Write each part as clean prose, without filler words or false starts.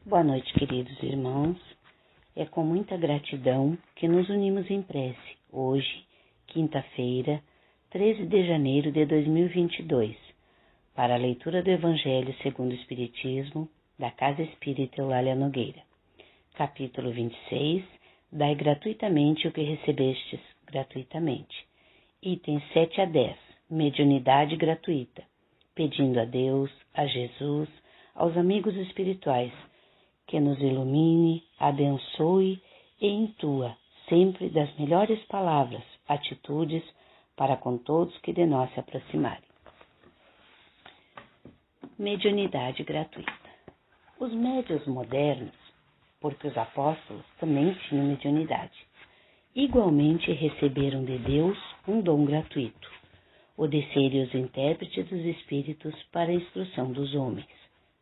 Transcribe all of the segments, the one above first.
Boa noite, queridos irmãos. É com muita gratidão que nos unimos em prece, hoje, quinta-feira, 13 de janeiro de 2022, para a leitura do Evangelho segundo o Espiritismo, da Casa Espírita Eulália Nogueira. Capítulo 26, Dai gratuitamente o que recebestes gratuitamente. Itens 7 a 10, mediunidade gratuita, pedindo a Deus, a Jesus, aos amigos espirituais, que nos ilumine, abençoe e intua sempre das melhores palavras, atitudes para com todos que de nós se aproximarem. Mediunidade gratuita. Os médiuns modernos, porque os apóstolos também tinham mediunidade, igualmente receberam de Deus um dom gratuito, o de serem os intérpretes dos espíritos para a instrução dos homens,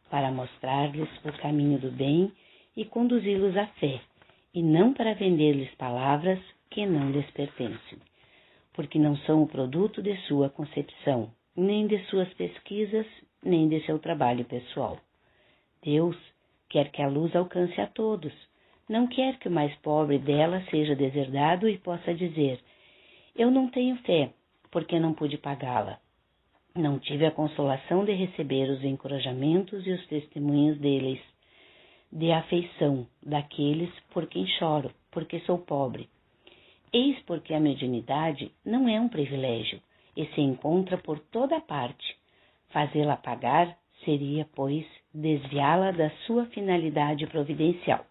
para mostrar-lhes o caminho do bem e conduzi-los à fé, e não para vender-lhes palavras que não lhes pertencem, porque não são o produto de sua concepção, nem de suas pesquisas, nem de seu trabalho pessoal. Deus quer que a luz alcance a todos, não quer que o mais pobre dela seja deserdado e possa dizer: eu não tenho fé, porque não pude pagá-la. Não tive a consolação de receber os encorajamentos e os testemunhos deles, de afeição daqueles por quem choro, porque sou pobre. Eis porque a mediunidade não é um privilégio e se encontra por toda parte. Fazê-la pagar seria, pois, desviá-la da sua finalidade providencial.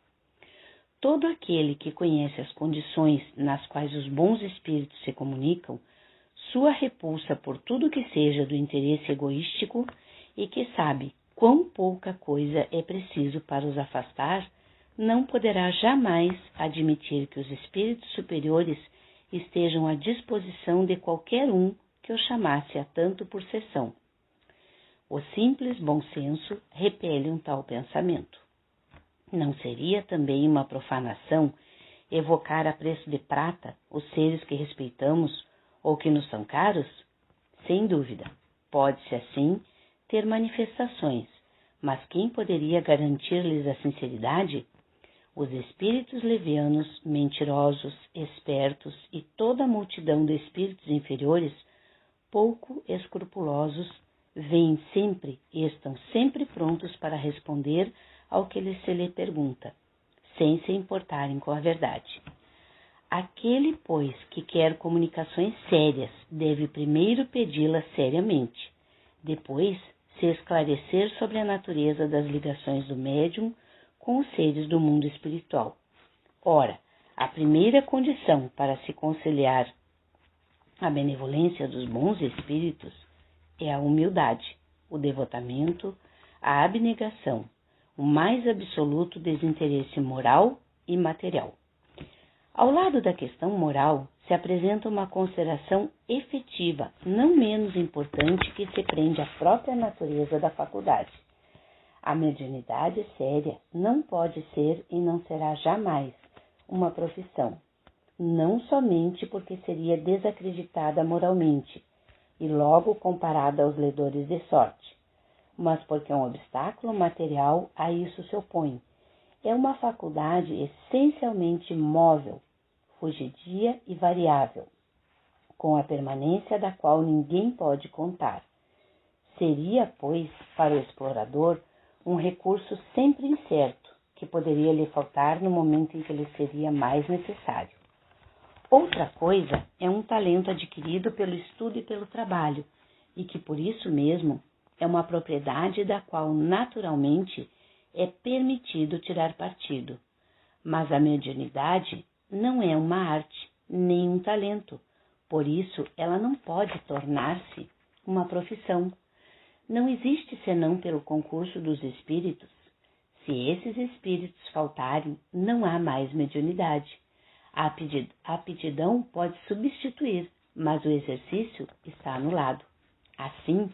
Todo aquele que conhece as condições nas quais os bons espíritos se comunicam, sua repulsa por tudo que seja do interesse egoístico e que sabe quão pouca coisa é preciso para os afastar, não poderá jamais admitir que os espíritos superiores estejam à disposição de qualquer um que o chamasse a tanto por sessão. O simples bom senso repele um tal pensamento. Não seria também uma profanação evocar a preço de prata os seres que respeitamos ou que nos são caros? Sem dúvida, pode-se assim ter manifestações, mas quem poderia garantir-lhes a sinceridade? Os espíritos levianos, mentirosos, espertos e toda a multidão de espíritos inferiores, pouco escrupulosos, veem sempre e estão sempre prontos para responder ao que se lhe pergunta, sem se importarem com a verdade. Aquele, pois, que quer comunicações sérias, deve primeiro pedi-las seriamente, depois se esclarecer sobre a natureza das ligações do médium com os seres do mundo espiritual. Ora, a primeira condição para se conciliar a benevolência dos bons espíritos é a humildade, o devotamento, a abnegação, o mais absoluto desinteresse moral e material. Ao lado da questão moral, se apresenta uma consideração efetiva, não menos importante, que se prende à própria natureza da faculdade. A mediunidade séria não pode ser e não será jamais uma profissão, não somente porque seria desacreditada moralmente e logo comparada aos ledores de sorte, mas porque um obstáculo material a isso se opõe. É uma faculdade essencialmente móvel, fugidia e variável, com a permanência da qual ninguém pode contar. Seria, pois, para o explorador, um recurso sempre incerto, que poderia lhe faltar no momento em que lhe seria mais necessário. Outra coisa é um talento adquirido pelo estudo e pelo trabalho, e que por isso mesmo é uma propriedade da qual naturalmente é permitido tirar partido. Mas a mediunidade não é uma arte, nem um talento, por isso ela não pode tornar-se uma profissão. Não existe senão pelo concurso dos espíritos. Se esses espíritos faltarem, não há mais mediunidade. A aptidão pode substituir, mas o exercício está anulado. Assim,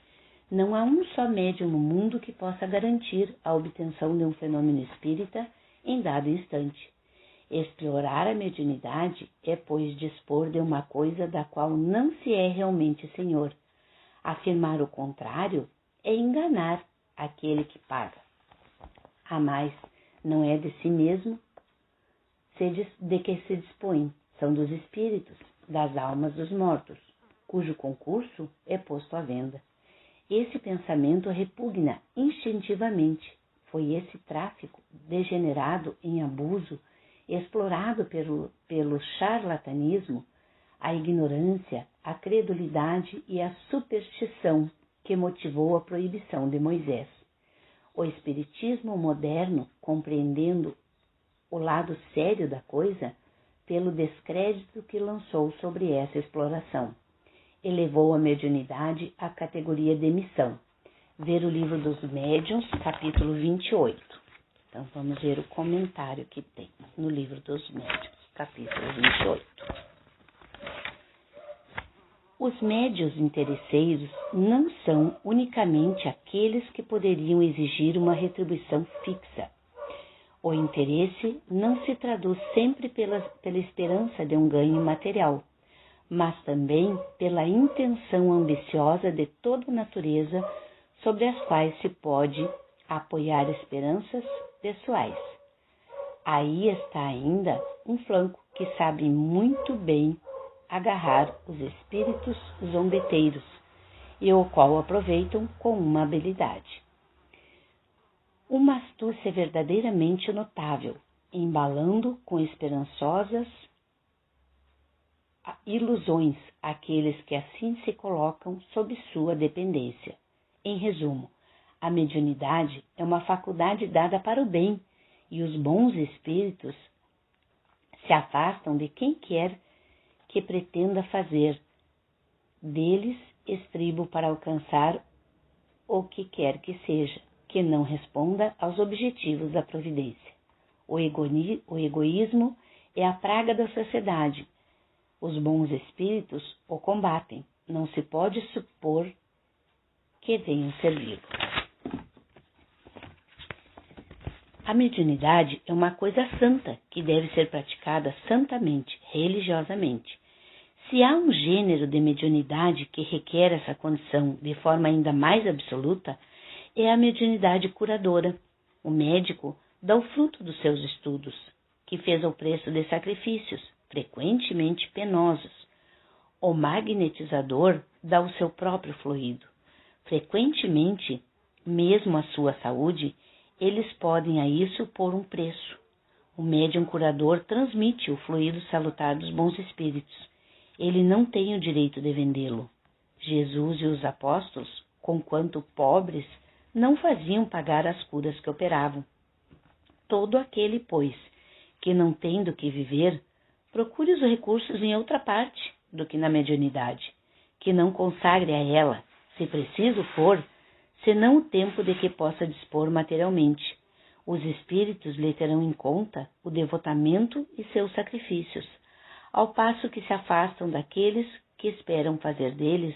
não há um só médium no mundo que possa garantir a obtenção de um fenômeno espírita em dado instante. Explorar a mediunidade é, pois, dispor de uma coisa da qual não se é realmente senhor. Afirmar o contrário é enganar aquele que paga. A mais, não é de si mesmo de que se dispõe, são dos espíritos, das almas dos mortos, cujo concurso é posto à venda. Esse pensamento repugna instintivamente. Foi esse tráfico degenerado em abuso, explorado pelo charlatanismo, a ignorância, a credulidade e a superstição que motivou a proibição de Moisés. O espiritismo moderno, compreendendo o lado sério da coisa, pelo descrédito que lançou sobre essa exploração, elevou a mediunidade à categoria de missão. Ver o Livro dos Médiuns, capítulo 28. Então, vamos ver o comentário que tem no Livro dos Médiuns, capítulo 28. Os médiuns interesseiros não são unicamente aqueles que poderiam exigir uma retribuição fixa. O interesse não se traduz sempre pela esperança de um ganho material, mas também pela intenção ambiciosa de toda natureza sobre as quais se pode apoiar esperanças pessoais. Aí está ainda um flanco que sabe muito bem agarrar os espíritos zombeteiros e o qual aproveitam com uma habilidade. Uma astúcia verdadeiramente notável, embalando com esperançosas ilusões aqueles que assim se colocam sob sua dependência. Em resumo, a mediunidade é uma faculdade dada para o bem, e os bons espíritos se afastam de quem quer que pretenda fazer deles estribo para alcançar o que quer que seja, que não responda aos objetivos da providência. O egoísmo é a praga da sociedade. Os bons espíritos o combatem. Não se pode supor que venham servi-lo. A mediunidade é uma coisa santa que deve ser praticada santamente, religiosamente. Se há um gênero de mediunidade que requer essa condição de forma ainda mais absoluta, é a mediunidade curadora. O médico dá o fruto dos seus estudos, que fez ao preço de sacrifícios, frequentemente penosos. O magnetizador dá o seu próprio fluido. Frequentemente, mesmo a sua saúde, eles podem a isso pôr um preço. O médium curador transmite o fluido salutar dos bons espíritos. Ele não tem o direito de vendê-lo. Jesus e os apóstolos, conquanto pobres, não faziam pagar as curas que operavam. Todo aquele, pois, que não tem do que viver, procure os recursos em outra parte do que na mediunidade, que não consagre a ela, se preciso for, senão o tempo de que possa dispor materialmente. Os espíritos lhe terão em conta o devotamento e seus sacrifícios, ao passo que se afastam daqueles que esperam fazer deles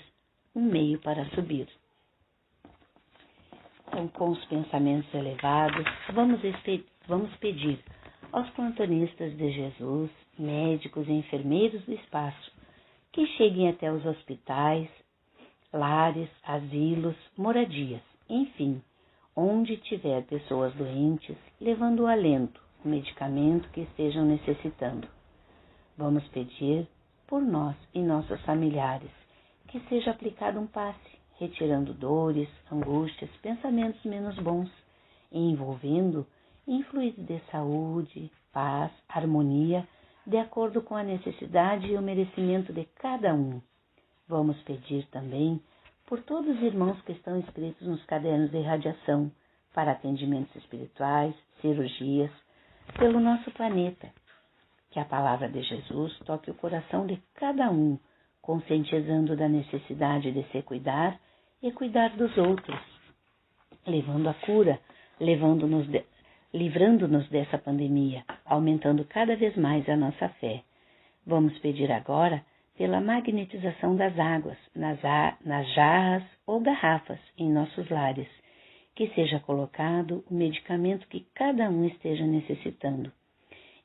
um meio para subir. Então, com os pensamentos elevados, vamos pedir aos plantonistas de Jesus, médicos e enfermeiros do espaço, que cheguem até os hospitais, lares, asilos, moradias, enfim, onde tiver pessoas doentes, levando o alento, o medicamento que estejam necessitando. Vamos pedir por nós e nossos familiares que seja aplicado um passe, retirando dores, angústias, pensamentos menos bons e envolvendo em fluidos de saúde, paz, harmonia, de acordo com a necessidade e o merecimento de cada um. Vamos pedir também por todos os irmãos que estão inscritos nos cadernos de irradiação para atendimentos espirituais, cirurgias, pelo nosso planeta. Que a palavra de Jesus toque o coração de cada um, conscientizando da necessidade de se cuidar e cuidar dos outros, levando a cura, livrando-nos dessa pandemia, aumentando cada vez mais a nossa fé. Vamos pedir agora pela magnetização das águas, nas jarras ou garrafas em nossos lares, que seja colocado o medicamento que cada um esteja necessitando.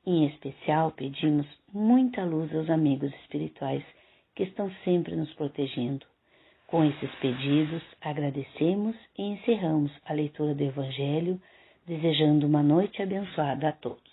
Em especial, pedimos muita luz aos amigos espirituais que estão sempre nos protegendo. Com esses pedidos, agradecemos e encerramos a leitura do Evangelho desejando uma noite abençoada a todos.